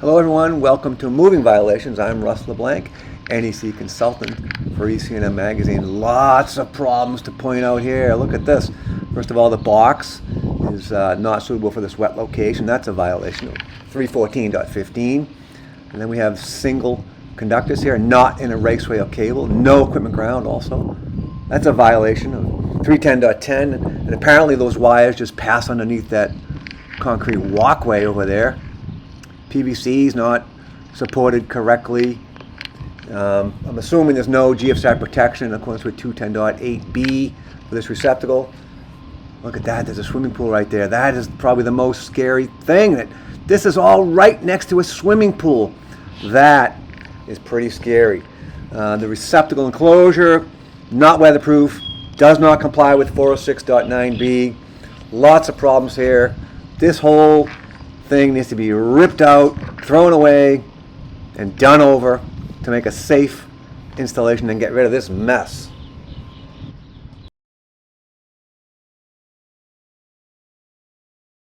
Hello everyone, welcome to Moving Violations. I'm Russ LeBlanc, NEC consultant for EC&M Magazine. Lots of problems to point out here. Look at this. First of all, the box is not suitable for this wet location. That's a violation of 314.15. And then we have single conductors here, not in a raceway or cable. No equipment ground also. That's a violation of 310.10. And apparently those wires just pass underneath that concrete walkway over there. PVC is not supported correctly. I'm assuming there's no GFCI protection in accordance with 210.8B for this receptacle. Look at that, there's a swimming pool right there. That is probably the most scary thing. That this is all right next to a swimming pool. That is pretty scary. The receptacle enclosure, not weatherproof, does not comply with 406.9B. Lots of problems here. This whole thing needs to be ripped out, thrown away, and done over to make a safe installation and get rid of this mess.